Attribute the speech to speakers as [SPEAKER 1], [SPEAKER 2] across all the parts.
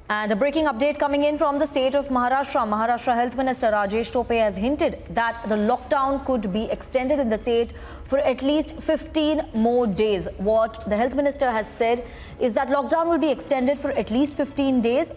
[SPEAKER 1] And a breaking update coming in from the state of Maharashtra. Maharashtra Health Minister Rajesh Tope has hinted that the lockdown could be extended in the state for at least 15 more days. What the Health Minister has said is that lockdown will be extended for at least 15 days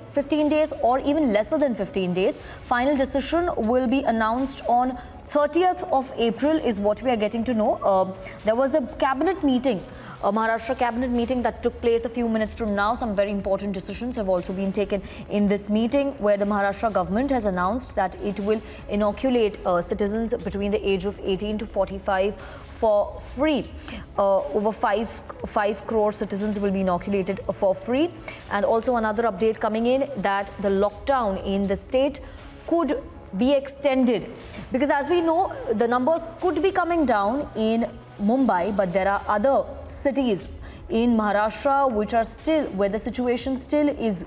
[SPEAKER 1] or even lesser than 15 days. Final decision will be announced on 30th of April is what we are getting to know. There was a cabinet meeting, a Maharashtra cabinet meeting that took place a few minutes from now. Some very important decisions have also been taken in this meeting, where the Maharashtra government has announced that it will inoculate citizens between the age of 18 to 45 for free. Over 5 crore citizens will be inoculated for free. And also another update coming in that the lockdown in the state could be extended, because as we know, the numbers could be coming down in Mumbai, but there are other cities in Maharashtra which are still, where the situation still is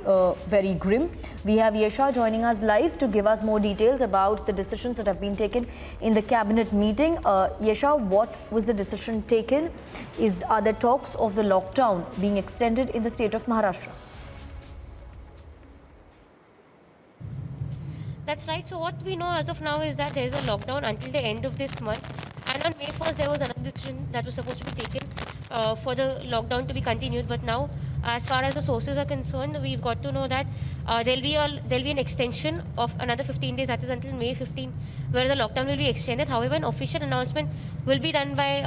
[SPEAKER 1] very grim. We have Yesha joining us live to give us more details about the decisions that have been taken in the cabinet meeting. Yesha, what was the decision taken? Are there talks of the lockdown being extended in the state of Maharashtra?
[SPEAKER 2] That's right. So what we know as of now is that there is a lockdown until the end of this month. And on May 1st, there was another decision that was supposed to be taken for the lockdown to be continued. But now, as far as the sources are concerned, we've got to know that there'll be an extension of another 15 days, that is until May 15, where the lockdown will be extended. However, an official announcement will be done by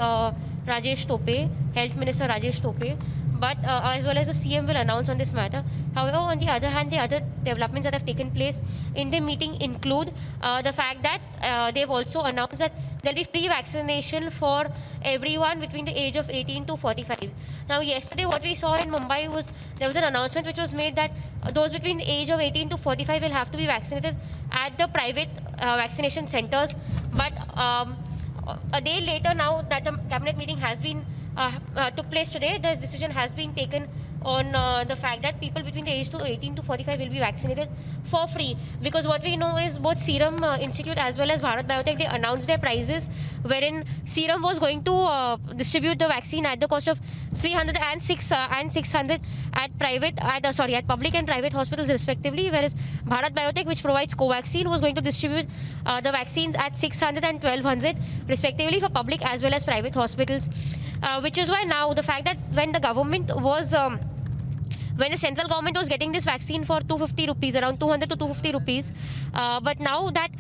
[SPEAKER 2] Rajesh Tope, Health Minister Rajesh Tope. But as well as the CM will announce on this matter. However, on the other hand, the other developments that have taken place in the meeting include the fact that they've also announced that there'll be free vaccination for everyone between the age of 18 to 45. Now, yesterday what we saw in Mumbai was there was an announcement which was made that those between the age of 18 to 45 will have to be vaccinated at the private vaccination centers. But a day later, now that the cabinet meeting has been took place today, this decision has been taken on the fact that people between the age to 18 to 45 will be vaccinated for free. Because what we know is both Serum Institute as well as Bharat Biotech, they announced their prices, wherein Serum was going to distribute the vaccine at the cost of 300 and 600 at public and private hospitals respectively, whereas Bharat Biotech, which provides Covaxin, was going to distribute the vaccines at 600 and 1200 respectively for public as well as private hospitals. Which is why now the fact that when the government was when the central government was getting this vaccine for 250 rupees, around 200 to 250 rupees, but now that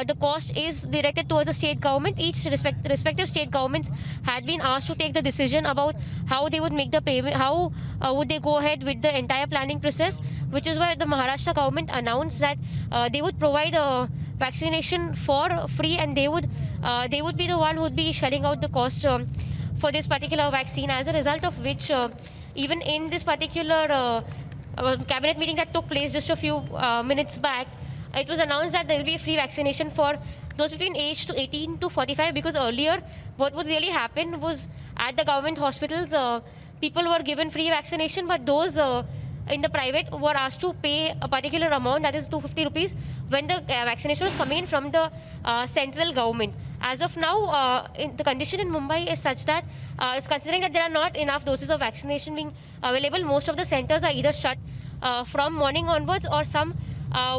[SPEAKER 2] the cost is directed towards the state government, each respective state governments had been asked to take the decision about how they would make the payment, how would they go ahead with the entire planning process, which is why the Maharashtra government announced that they would provide vaccination for free, and they would be the one who would be shelling out the cost for this particular vaccine, as a result of which even in this particular cabinet meeting that took place just a few minutes back, it was announced that there will be a free vaccination for those between age to 18 to 45, because earlier what would really happen was at the government hospitals, people were given free vaccination, but those in the private were asked to pay a particular amount, that is 250 rupees, when the vaccination was coming in from the central government. As of now, the condition in Mumbai is such that it's considering that there are not enough doses of vaccination being available. Most of the centers are either shut from morning onwards, or some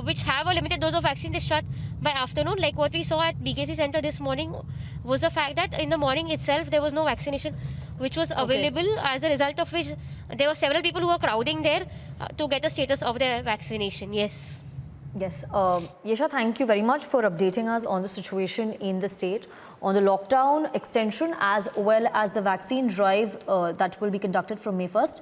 [SPEAKER 2] which have a limited dose of vaccine is shut by afternoon. Like what we saw at BKC Center this morning was the fact that in the morning itself there was no vaccination which was available, as a result of which there were several people who were crowding there to get the status of their vaccination. Yes.
[SPEAKER 1] Yes. Yesha, thank you very much for updating us on the situation in the state, on the lockdown extension, as well as the vaccine drive that will be conducted from May 1st.